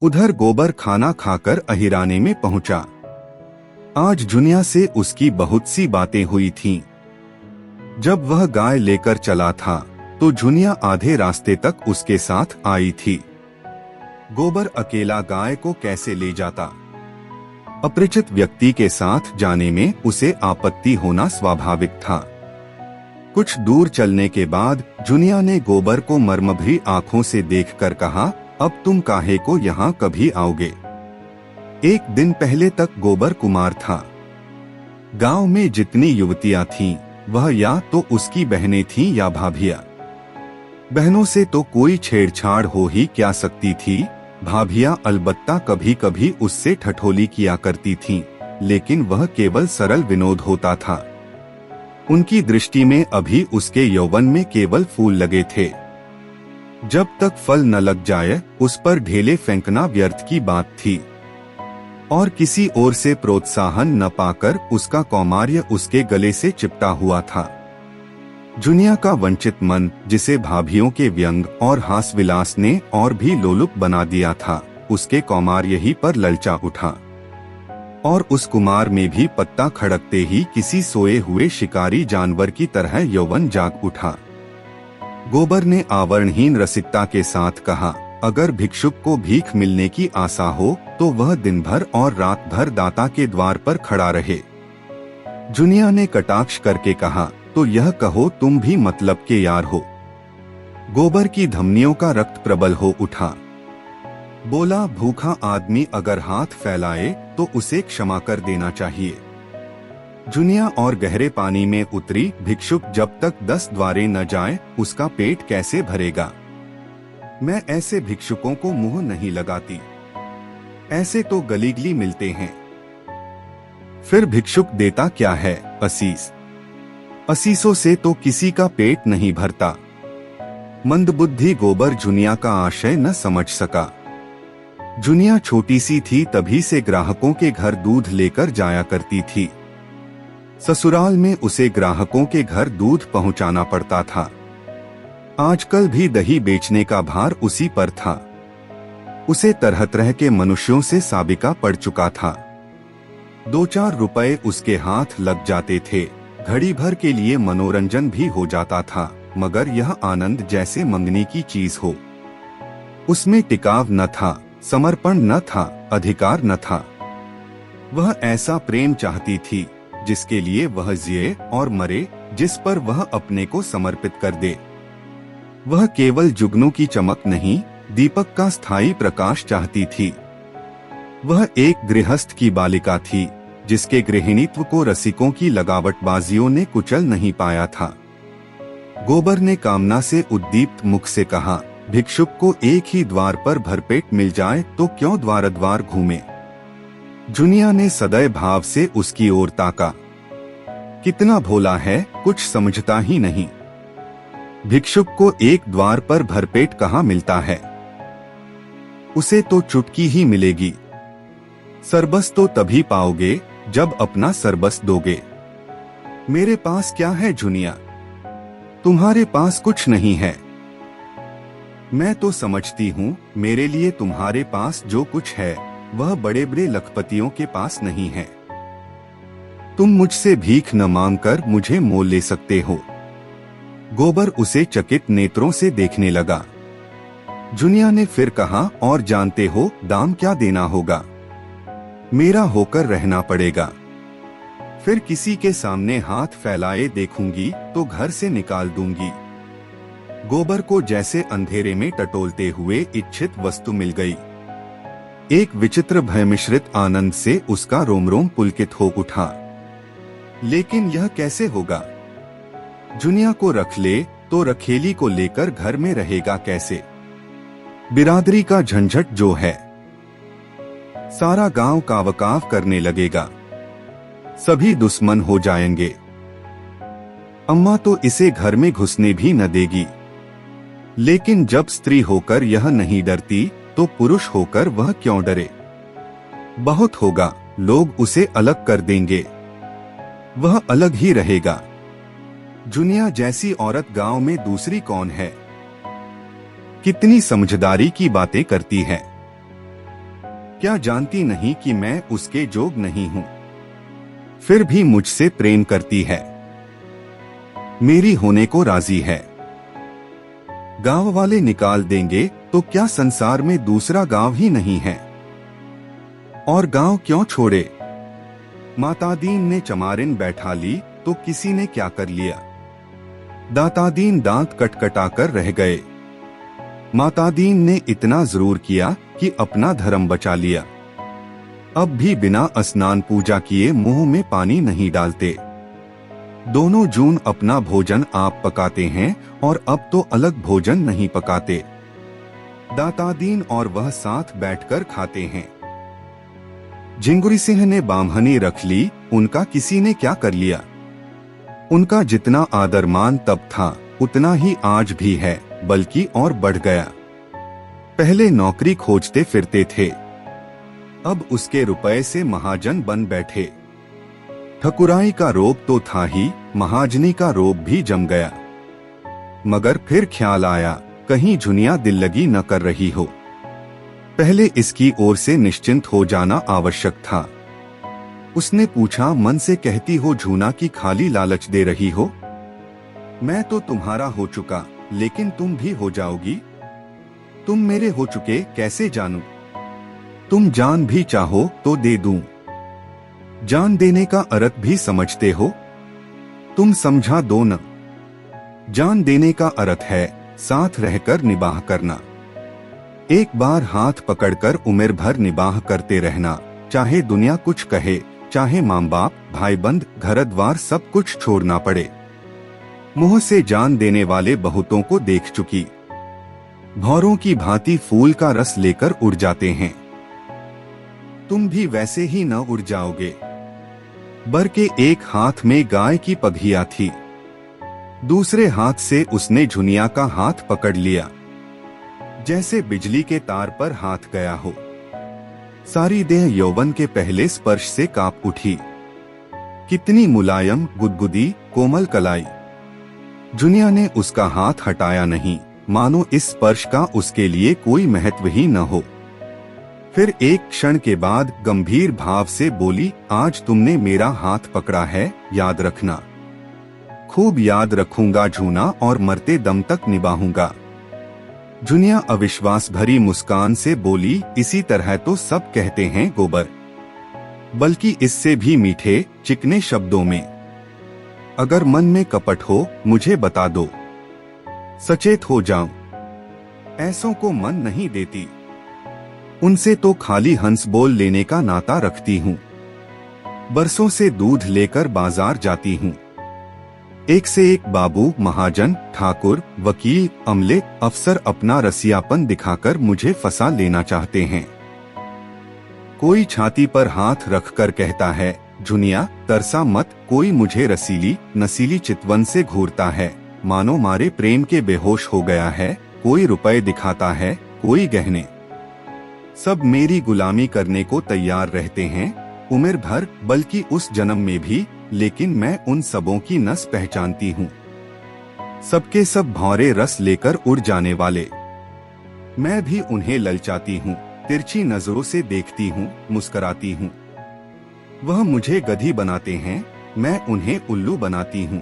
उधर गोबर खाना खाकर अहिराने में पहुंचा। आज जुनिया से उसकी बहुत सी बातें हुई थीं। जब वह गाय लेकर चला था तो जुनिया आधे रास्ते तक उसके साथ आई थी। गोबर अकेला गाय को कैसे ले जाता? अपरिचित व्यक्ति के साथ जाने में उसे आपत्ति होना स्वाभाविक था। कुछ दूर चलने के बाद जुनिया ने गोबर को मर्मभरी आंखों से देखकर कहा, अब तुम काहे को यहाँ कभी आओगे? एक दिन पहले तक गोबर कुमार था। गांव में जितनी युवतियां थीं, वह या तो उसकी बहनें थीं या भाभियां। बहनों से तो कोई छेड़छाड़ हो ही क्या सकती थी। भाभियां अलबत्ता कभी कभी उससे ठठोली किया करती थीं, लेकिन वह केवल सरल विनोद होता था। उनकी दृष्टि में अभी उसके यौवन में केवल फूल लगे थे। जब तक फल न लग जाए उस पर ढेले फेंकना व्यर्थ की बात थी। और किसी ओर से प्रोत्साहन न पाकर उसका कौमार्य उसके गले से चिपटा हुआ था। जुनिया का वंचित मन, जिसे भाभियों के व्यंग और हास विलास ने और भी लोलुप बना दिया था, उसके कौमार्य ही पर ललचा उठा। और उस कुमार में भी पत्ता खड़कते ही किसी सोए हुए शिकारी जानवर की तरह यौवन जाग उठा। गोबर ने आवरणहीन रसिकता के साथ कहा, अगर भिक्षुक को भीख मिलने की आशा हो तो वह दिन भर और रात भर दाता के द्वार पर खड़ा रहे। जुनिया ने कटाक्ष करके कहा, तो यह कहो तुम भी मतलब के यार हो। गोबर की धमनियों का रक्त प्रबल हो उठा। बोला, भूखा आदमी अगर हाथ फैलाए तो उसे क्षमा कर देना चाहिए। जुनिया और गहरे पानी में उतरी। भिक्षुक जब तक 10 द्वारे न जाए उसका पेट कैसे भरेगा? मैं ऐसे भिक्षुकों को मुंह नहीं लगाती। ऐसे तो गलीगली मिलते हैं। फिर भिक्षुक देता क्या है? असीस। असीसों से तो किसी का पेट नहीं भरता। मंदबुद्धि गोबर जुनिया का आशय न समझ सका। जुनिया छोटी सी थी, तभी से ग्राहकों के घर दूध लेकर जाया करती थी। ससुराल में उसे ग्राहकों के घर दूध पहुंचाना पड़ता था। आजकल भी दही बेचने का भार उसी पर था। उसे तरह तरह के मनुष्यों से साबिका पड़ चुका था। 2-4 रुपए उसके हाथ लग जाते थे। घड़ी भर के लिए मनोरंजन भी हो जाता था, मगर यह आनंद जैसे मंगनी की चीज हो। उसमें टिकाव न था, समर्पण न था, अधिकार न था। वह ऐसा प्रेम चाहती थी जिसके लिए वह जिए और मरे, जिस पर वह अपने को समर्पित कर दे। वह केवल जुगनू की चमक नहीं, दीपक का स्थायी प्रकाश चाहती थी। वह एक गृहस्थ की बालिका थी, जिसके गृहिणीत्व को रसिकों की लगावटबाजियों ने कुचल नहीं पाया था। गोबर ने कामना से उद्दीप्त मुख से कहा, भिक्षुक को एक ही द्वार पर भरपेट मिल जाए तो क्यों द्वार द्वार घूमे? जुनिया ने सदैव भाव से उसकी ओर ताका। कितना भोला है, कुछ समझता ही नहीं। भिक्षुक को एक द्वार पर भरपेट कहाँ मिलता है? उसे तो चुटकी ही मिलेगी। सरबस तो तभी पाओगे जब अपना सरबस दोगे। मेरे पास क्या है जुनिया? तुम्हारे पास कुछ नहीं है। मैं तो समझती हूँ मेरे लिए तुम्हारे पास जो कुछ है वह बड़े बड़े लखपतियों के पास नहीं है। तुम मुझसे भीख न मांगकर मुझे मोल ले सकते हो। गोबर उसे चकित नेत्रों से देखने लगा। जुनिया ने फिर कहा, और जानते हो दाम क्या देना होगा? मेरा होकर रहना पड़ेगा। फिर किसी के सामने हाथ फैलाए देखूंगी तो घर से निकाल दूंगी। गोबर को जैसे अंधेरे में टटोलते हुए इच्छित वस्तु मिल गई। एक विचित्र भय मिश्रित आनंद से उसका रोम रोम पुलकित हो उठा। लेकिन यह कैसे होगा? जुनिया को रख ले तो रखेली को लेकर घर में रहेगा कैसे? बिरादरी का झंझट जो है, सारा गांव कावकाव करने लगेगा। सभी दुश्मन हो जाएंगे। अम्मा तो इसे घर में घुसने भी न देगी। लेकिन जब स्त्री होकर यह नहीं डरती तो पुरुष होकर वह क्यों डरे? बहुत होगा, लोग उसे अलग कर देंगे। वह अलग ही रहेगा। जुनिया जैसी औरत गांव में दूसरी कौन है? कितनी समझदारी की बातें करती है। क्या जानती नहीं कि मैं उसके जोग नहीं हूँ? फिर भी मुझसे प्रेम करती है, मेरी होने को राजी है। गांव वाले निकाल देंगे तो क्या संसार में दूसरा गांव ही नहीं है? और गांव क्यों छोड़े? मातादीन ने चमारिन बैठा ली तो किसी ने क्या कर लिया? दातादीन दांत कटकटाकर रह गए। मातादीन ने इतना जरूर किया कि अपना धर्म बचा लिया। अब भी बिना स्नान पूजा किए मुंह में पानी नहीं डालते। दोनों जून अपना भोजन आप पकाते हैं और अब तो अलग भोजन नहीं पकाते। दातादीन और वह साथ बैठकर खाते हैं। झिंगुरी सिंह ने बामहनी रख ली, उनका किसी ने क्या कर लिया? उनका जितना आदर मान तब था उतना ही आज भी है, बल्कि और बढ़ गया। पहले नौकरी खोजते फिरते थे, अब उसके रुपए से महाजन बन बैठे। ठकुराई का रोग तो था ही, महाजनी का रोग भी जम गया। मगर फिर ख्याल आया, कहीं झुनिया दिल लगी न कर रही हो। पहले इसकी ओर से निश्चिंत हो जाना आवश्यक था। उसने पूछा, मन से कहती हो झूना की खाली लालच दे रही हो? मैं तो तुम्हारा हो चुका, लेकिन तुम भी हो जाओगी। तुम मेरे हो चुके कैसे जानूं? तुम जान भी चाहो तो दे दूं। जान देने का अर्थ भी समझते हो? तुम समझा दो न। जान देने का अर्थ है साथ रहकर निबाह करना। एक बार हाथ पकड़कर उम्र भर निबाह करते रहना, चाहे दुनिया कुछ कहे, चाहे माँ बाप, भाई बंद, घर द्वार सब कुछ छोड़ना पड़े। मुंह से जान देने वाले बहुतों को देख चुकी। भौरों की भांति फूल का रस लेकर उड़ जाते हैं। तुम भी वैसे ही न उड़ जाओगे। बर के एक हाथ में गाय की पघिया थी, दूसरे हाथ से उसने झुनिया का हाथ पकड़ लिया, जैसे बिजली के तार पर हाथ गया हो। सारी देह यौवन के पहले स्पर्श से कांप उठी। कितनी मुलायम, गुदगुदी, कोमल कलाई। झुनिया ने उसका हाथ हटाया नहीं, मानो इस स्पर्श का उसके लिए कोई महत्व ही न हो। फिर एक क्षण के बाद गंभीर भाव से बोली, आज तुमने मेरा हाथ पकड़ा है, याद रखना। खूब याद रखूंगा झूना, और मरते दम तक निभाऊंगा। झुनिया अविश्वास भरी मुस्कान से बोली, इसी तरह तो सब कहते हैं गोबर, बल्कि इससे भी मीठे चिकने शब्दों में। अगर मन में कपट हो मुझे बता दो, सचेत हो जाऊं। ऐसों को मन नहीं देती, उनसे तो खाली हंस बोल लेने का नाता रखती हूँ। बरसों से दूध लेकर बाजार जाती हूँ। एक से एक बाबू, महाजन, ठाकुर, वकील, अमले, अफसर अपना रसियापन दिखाकर मुझे फंसा लेना चाहते हैं। कोई छाती पर हाथ रखकर कहता है, झुनिया तरसा मत, कोई मुझे रसीली नसीली चितवन से घूरता है, मानो मारे प्रेम के बेहोश हो गया है। कोई रुपए दिखाता है, कोई गहने, सब मेरी गुलामी करने को तैयार रहते हैं, उम्र भर, बल्कि उस जन्म में भी। लेकिन मैं उन सबों की नस पहचानती हूँ, सबके सब भौरे रस लेकर उड़ जाने वाले। मैं भी उन्हें ललचाती हूँ, तिरछी नजरों से देखती हूँ, मुस्कराती हूँ। वह मुझे गधी बनाते हैं, मैं उन्हें उल्लू बनाती हूँ।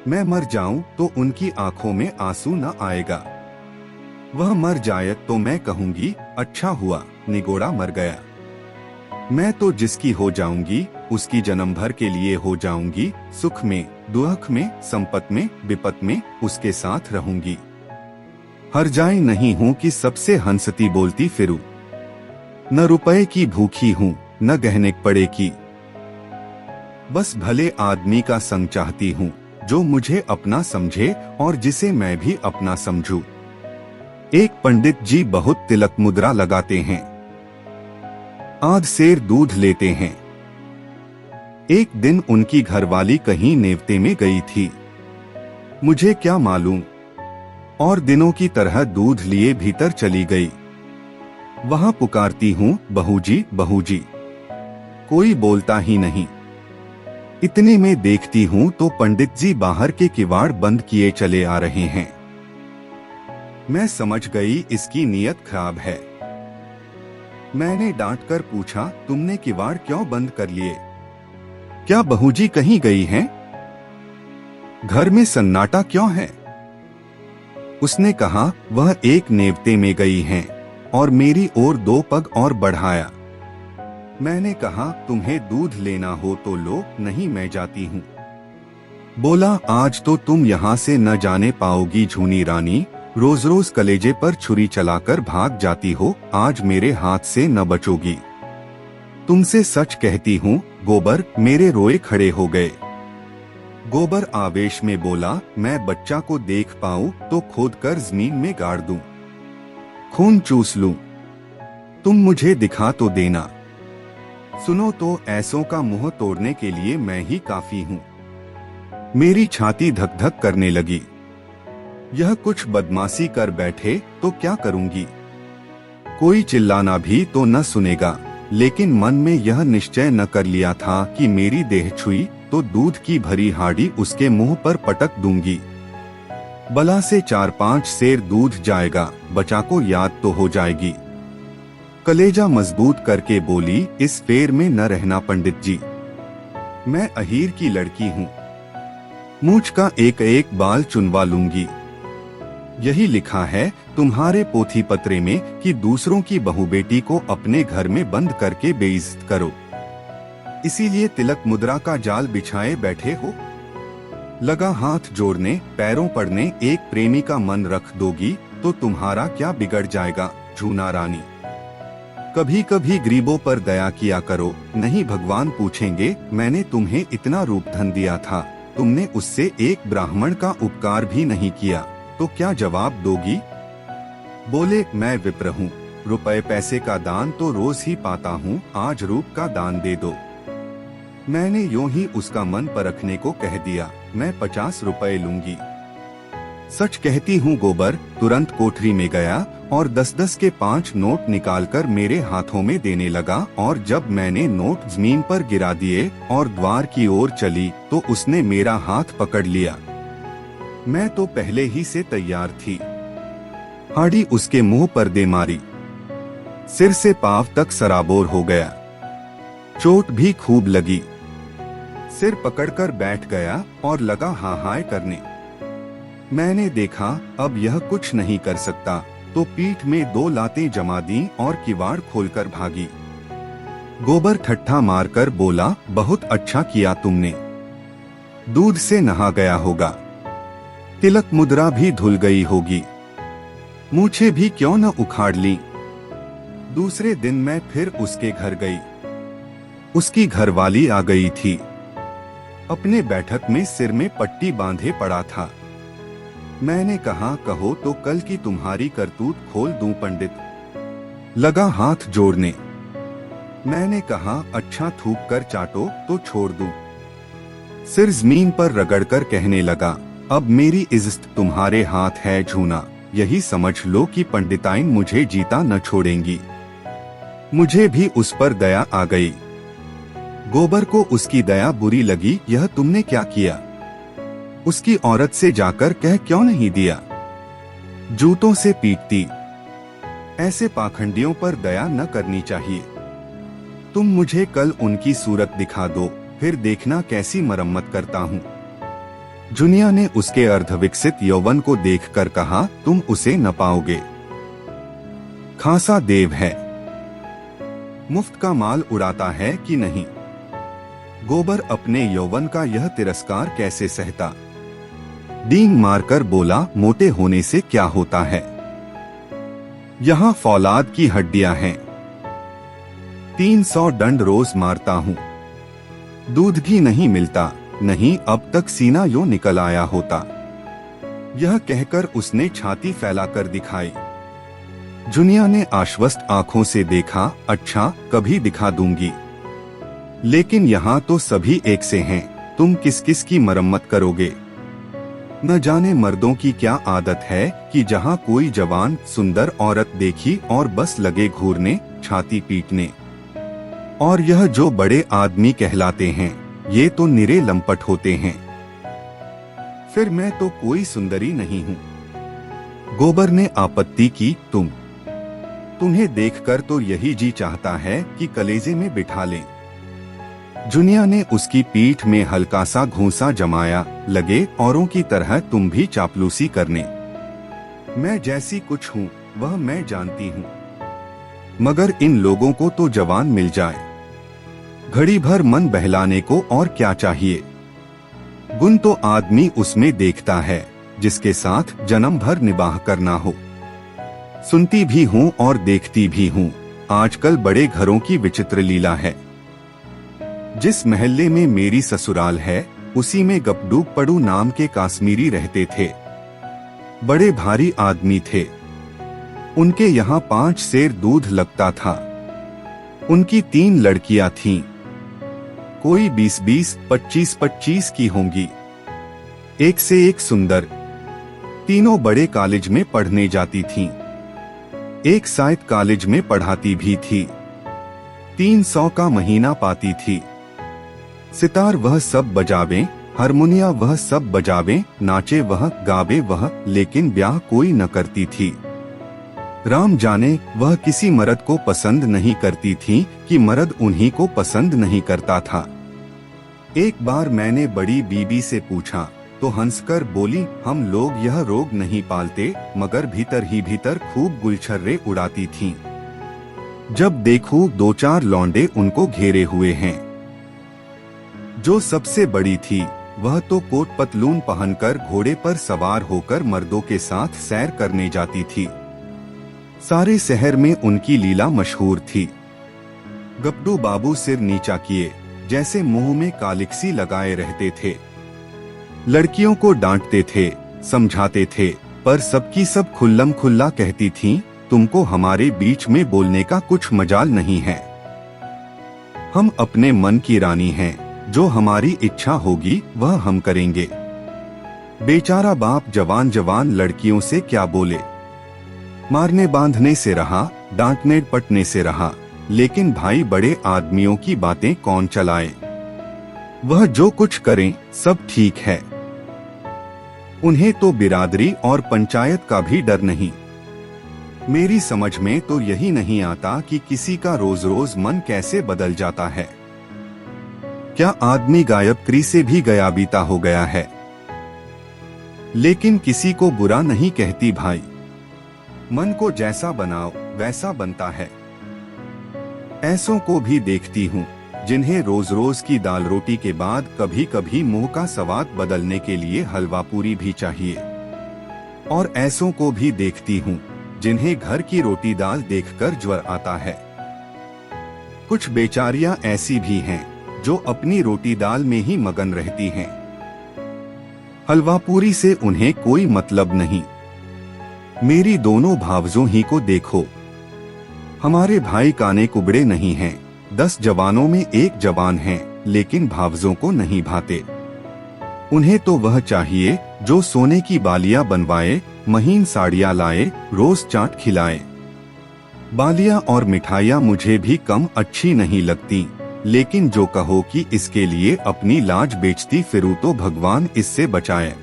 मैं मर जाऊं तो उनकी आंखों में आंसू न आएगा। वह मर जाए तो मैं कहूंगी, अच्छा हुआ निगोड़ा मर गया। मैं तो जिसकी हो जाऊंगी उसकी जन्म भर के लिए हो जाऊंगी। सुख में, दुख में, संपत में, विपत में उसके साथ रहूंगी। हर जाए नहीं हूँ कि सबसे हंसती बोलती फिरूं। न रुपए की भूखी हूँ, न गहने पड़े की। बस भले आदमी का संग चाहती हूँ, जो मुझे अपना समझे और जिसे मैं भी अपना समझूं। एक पंडित जी बहुत तिलक मुद्रा लगाते हैं, आध सेर दूध लेते हैं। एक दिन उनकी घरवाली कहीं नेवते में गई थी, मुझे क्या मालूम, और दिनों की तरह दूध लिए भीतर चली गई। वहां पुकारती हूँ, बहूजी बहूजी, कोई बोलता ही नहीं। इतने में देखती हूँ तो पंडित जी बाहर के किवाड़ बंद किए चले आ रहे हैं। मैं समझ गई इसकी नीयत खराब है। मैंने डांट कर पूछा, तुमने किवाड़ क्यों बंद कर लिए? क्या बहूजी कहीं गई हैं? घर में सन्नाटा क्यों है? उसने कहा, वह एक नेवते में गई हैं, और मेरी ओर 2 पग और बढ़ाया। मैंने कहा, तुम्हें दूध लेना हो तो लो, नहीं मैं जाती हूँ। बोला, आज तो तुम यहाँ से न जाने पाओगी झूनी रानी, रोज रोज कलेजे पर छुरी चलाकर भाग जाती हो, आज मेरे हाथ से न बचोगी। तुमसे सच कहती हूँ, गोबर मेरे रोए खड़े हो गए। गोबर आवेश में बोला, मैं बच्चा को देख पाऊं तो खोदकर जमीन में गाड़ दूं, खून चूस लूं। तुम मुझे दिखा तो देना। सुनो तो, ऐसों का मुंह तोड़ने के लिए मैं ही काफी हूँ। मेरी छाती धक धक करने लगी। यह कुछ बदमाशी कर बैठे तो क्या करूंगी? कोई चिल्लाना भी तो न सुनेगा, लेकिन मन में यह निश्चय न कर लिया था कि मेरी देह छुई तो दूध की भरी हाड़ी उसके मुंह पर पटक दूंगी। बला से 4-5 सेर दूध जाएगा, बचा को याद तो हो जाएगी। कलेजा मजबूत करके बोली, इस फेर में न रहना पंडित जी, मैं अहीर की लड़की हूँ, मूंछ का एक एक बाल चुनवा लूंगी। यही लिखा है तुम्हारे पोथी पत्रे में कि दूसरों की बहू बेटी को अपने घर में बंद करके बेइज्जत करो, इसीलिए तिलक मुद्रा का जाल बिछाए बैठे हो। लगा हाथ जोड़ने, पैरों पड़ने, एक प्रेमी का मन रख दोगी तो तुम्हारा क्या बिगड़ जाएगा झूना रानी। कभी कभी गरीबों पर दया किया करो, नहीं भगवान पूछेंगे, मैंने तुम्हें इतना रूप धन दिया था, तुमने उससे एक ब्राह्मण का उपकार भी नहीं किया, तो क्या जवाब दोगी? बोले, मैं विप्र हूँ, रुपए पैसे का दान तो रोज ही पाता हूँ, आज रूप का दान दे दो। मैंने यूं ही उसका मन परखने को कह दिया, मैं 50 रुपए लूंगी। सच कहती हूँ गोबर तुरंत कोठरी में गया और 10-10 के 5 नोट निकालकर मेरे हाथों में देने लगा, और जब मैंने नोट जमीन पर गिरा दिए और द्वार की ओर चली तो उसने मेरा हाथ पकड़ लिया। मैं तो पहले ही से तैयार थी। हाड़ी उसके मुंह पर दे मारी, सिर से पांव तक सराबोर हो गया, चोट भी खूब लगी। सिर पकड़कर बैठ गया और लगा हाँ हाय करने। मैंने देखा अब यह कुछ नहीं कर सकता, तो पीठ में 2 लातें जमा दी और किवाड़ खोलकर भागी। गोबर ठट्ठा मारकर बोला, बहुत अच्छा किया तुमने, दूध से नहा गया होगा, तिलक मुद्रा भी धुल गई होगी, मूछें भी क्यों न उखाड़ ली। दूसरे दिन मैं फिर उसके घर गई। उसकी घरवाली आ गई थी, अपने बैठक में सिर में पट्टी बांधे पड़ा था। मैंने कहा, कहो तो कल की तुम्हारी करतूत खोल दूं पंडित। लगा हाथ जोड़ने। मैंने कहा, अच्छा थूक कर चाटो तो छोड़ दूं। सिर जमीन पर रगड़कर कहने लगा, अब मेरी इज्जत तुम्हारे हाथ है झूना, यही समझ लो कि पंडिताइन मुझे जीता न छोड़ेंगी। मुझे भी उस पर दया आ गई। गोबर को उसकी दया बुरी लगी, यह तुमने क्या किया? उसकी औरत से जाकर कह क्यों नहीं दिया? जूतों से पीटती। ऐसे पाखंडियों पर दया न करनी चाहिए। तुम मुझे कल उनकी सूरत दिखा दो, फिर देखना कैसी मरम्मत करता हूँ। जुनिया ने उसके अर्धविकसित यौवन को देखकर कहा, तुम उसे न पाओगे, खासा देव है, मुफ्त का माल उड़ाता है कि नहीं। गोबर अपने यौवन का यह तिरस्कार कैसे सहता। डींग मारकर बोला, मोटे होने से क्या होता है, यहाँ फौलाद की हड्डियां हैं। 300 डंड रोज मारता हूँ, दूध भी नहीं मिलता, नहीं अब तक सीना यूं निकल आया होता। यह कहकर उसने छाती फैलाकर दिखाई। जुनिया ने आश्वस्त आंखों से देखा, अच्छा कभी दिखा दूंगी, लेकिन यहाँ तो सभी एक से हैं, तुम किस किस की मरम्मत करोगे। न जाने मर्दों की क्या आदत है कि जहाँ कोई जवान सुंदर औरत देखी और बस लगे घूरने, छाती पीटने। और यह जो बड़े आदमी कहलाते हैं, ये तो निरे लंपट होते हैं। फिर मैं तो कोई सुंदरी नहीं हूँ। गोबर ने आपत्ति की, तुम तुम्हें देखकर तो यही जी चाहता है कि कलेजे में बिठा लें। जुनिया ने उसकी पीठ में हल्का सा घूंसा जमाया, लगे औरों की तरह तुम भी चापलूसी करने। मैं जैसी कुछ हूँ वह मैं जानती हूँ, मगर इन लोगों को तो जवान मिल जाए, घड़ी भर मन बहलाने को और क्या चाहिए। गुण तो आदमी उसमें देखता है जिसके साथ जन्म भर निबाह करना हो। सुनती भी हूँ और देखती भी हूँ, आजकल बड़े घरों की विचित्र लीला है। जिस महल्ले में मेरी ससुराल है उसी में गपडू पड़ू नाम के काश्मीरी रहते थे। बड़े भारी आदमी थे। उनके यहाँ 5 सेर दूध लगता था। उनकी 3 लड़कियां थीं। कोई 20-20, 25-25 की होंगी, एक से एक सुंदर। तीनों बड़े कॉलेज में पढ़ने जाती थीं। एक शायद कॉलेज में पढ़ाती भी थी। 300 का महीना पाती थी। सितार वह सब बजावे, हारमोनिया वह सब बजावे, नाचे वह, गावे वह, लेकिन ब्याह कोई न करती थी। राम जाने वह किसी मर्द को पसंद नहीं करती थी कि मर्द उन्हीं को पसंद नहीं करता था। एक बार मैंने बड़ी बीबी से पूछा तो हंसकर बोली, हम लोग यह रोग नहीं पालते, मगर भीतर ही भीतर खूब गुलछर्रे उड़ाती थीं। जब देखूं 2-4 लौंडे उनको घेरे हुए हैं। जो सबसे बड़ी थी वह तो कोट पतलून पहनकर घोड़े पर सवार होकर मर्दों के साथ सैर करने जाती थी। सारे शहर में उनकी लीला मशहूर थी। गपडू बाबू सिर नीचा किए जैसे मुंह में कालिक्सी लगाए रहते थे। लड़कियों को डांटते थे, समझाते थे, पर सबकी सब खुल्लम खुल्ला कहती थीं, तुमको हमारे बीच में बोलने का कुछ मजाल नहीं है। हम अपने मन की रानी हैं, जो हमारी इच्छा होगी वह हम करेंगे। बेचारा बाप जवान जवान लड़कियों से क्या बोले। मारने बांधने से रहा, डांटने पटने से रहा, लेकिन भाई बड़े आदमियों की बातें कौन चलाए। वह जो कुछ करें सब ठीक है। उन्हें तो बिरादरी और पंचायत का भी डर नहीं। मेरी समझ में तो यही नहीं आता कि किसी का रोज रोज मन कैसे बदल जाता है। क्या आदमी गायत्री से भी गया बीता हो गया है। लेकिन किसी को बुरा नहीं कहती भाई। मन को जैसा बनाओ वैसा बनता है। ऐसों को भी देखती हूँ जिन्हें रोज रोज की दाल रोटी के बाद कभी कभी मुंह का स्वाद बदलने के लिए हलवा पूरी भी चाहिए। और ऐसों को भी देखती हूँ जिन्हें घर की रोटी दाल देखकर ज्वर आता है। कुछ बेचारियां ऐसी भी हैं जो अपनी रोटी दाल में ही मगन रहती हैं। हलवा पूरी से उन्हें कोई मतलब नहीं। मेरी दोनों भावजों ही को देखो। हमारे भाई काने कुबड़े नहीं हैं। 10 जवानों में 1 जवान है, लेकिन भावजों को नहीं भाते। उन्हें तो वह चाहिए जो सोने की बालियां बनवाए, महीन साड़ियां लाए, रोज चाट खिलाए। बालियां और मिठाइयां मुझे भी कम अच्छी नहीं लगती, लेकिन जो कहो कि इसके लिए अपनी लाज बेचती फिरूं तो भगवान इससे बचाए।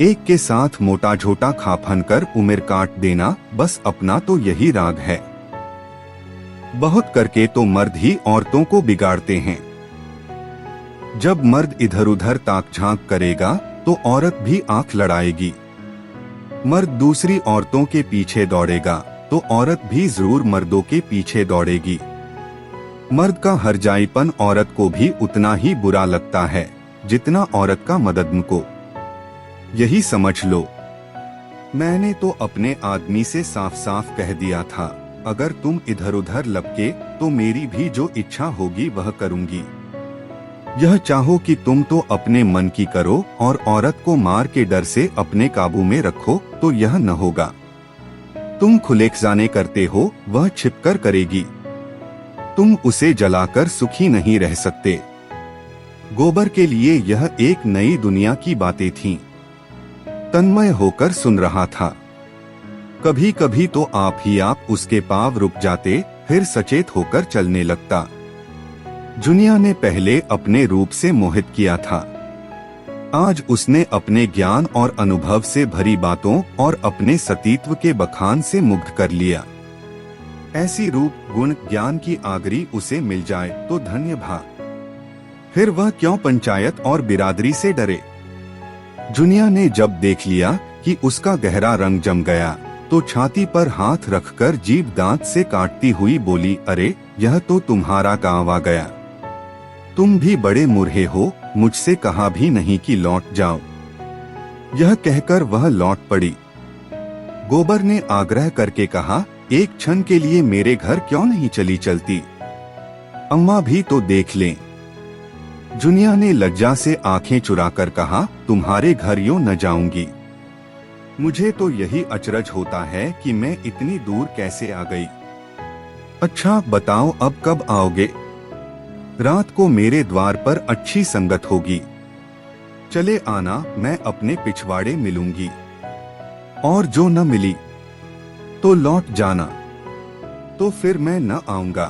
एक के साथ मोटा झोटा खा फन कर उम्र काट देना, बस अपना तो यही राग है। बहुत करके तो मर्द ही औरतों को बिगाड़ते हैं। जब मर्द इधर उधर ताक झांक करेगा तो औरत भी आंख लड़ाएगी। मर्द दूसरी औरतों के पीछे दौड़ेगा तो औरत भी जरूर मर्दों के पीछे दौड़ेगी। मर्द का हरजाईपन औरत को भी उतना ही बुरा लगता है जितना औरत का मदद को। यही समझ लो। मैंने तो अपने आदमी से साफ साफ कह दिया था, अगर तुम इधर उधर लपके तो मेरी भी जो इच्छा होगी वह करूंगी। यह चाहो कि तुम तो अपने मन की करो और औरत को मार के डर से अपने काबू में रखो तो यह न होगा। तुम खुलेखजाने करते हो, वह छिपकर करेगी। तुम उसे जलाकर सुखी नहीं रह सकते। गोबर के लिए यह एक नई दुनिया की बातें थीं। तन्मय होकर सुन रहा था। कभी कभी तो आप ही आप उसके पांव रुक जाते, फिर सचेत होकर चलने लगता। जुनिया ने पहले अपने रूप से मोहित किया था। आज उसने अपने ज्ञान और अनुभव से भरी बातों और अपने सतीत्व के बखान से मुग्ध कर लिया। ऐसी रूप गुण ज्ञान की आगरी उसे मिल जाए तो धन्य भाग। फिर वह क्यों पंचायत और बिरादरी से डरे। जुनिया ने जब देख लिया कि उसका गहरा रंग जम गया तो छाती पर हाथ रखकर जीभ दांत से काटती हुई बोली, अरे यह तो तुम्हारा गाँव आ गया। तुम भी बड़े मुर्हे हो, मुझसे कहा भी नहीं कि लौट जाओ। यह कहकर वह लौट पड़ी। गोबर ने आग्रह करके कहा, एक क्षण के लिए मेरे घर क्यों नहीं चली चलती, अम्मा भी तो देख लें। जुनिया ने लज्जा से आंखें चुराकर कहा, तुम्हारे घर यूं न जाऊंगी। मुझे तो यही अचरज होता है कि मैं इतनी दूर कैसे आ गई। अच्छा बताओ अब कब आओगे? रात को मेरे द्वार पर अच्छी संगत होगी, चले आना, मैं अपने पिछवाड़े मिलूंगी। और जो न मिली तो लौट जाना। तो फिर मैं न आऊंगा।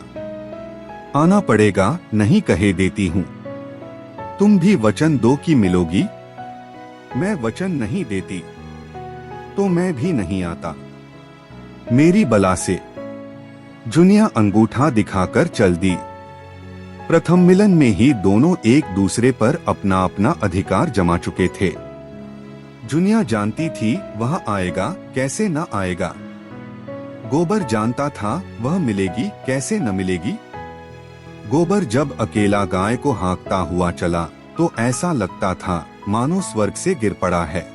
आना पड़ेगा, नहीं कहे देती हूँ। तुम भी वचन दो कि मिलोगी। मैं वचन नहीं देती तो मैं भी नहीं आता, मेरी बला से। जुनिया अंगूठा दिखाकर चल दी। प्रथम मिलन में ही दोनों एक दूसरे पर अपना अपना अधिकार जमा चुके थे। जुनिया जानती थी वह आएगा, कैसे न आएगा। गोबर जानता था वह मिलेगी, कैसे न मिलेगी। गोबर जब अकेला गाय को हाँकता हुआ चला तो ऐसा लगता था मानो स्वर्ग से गिर पड़ा है।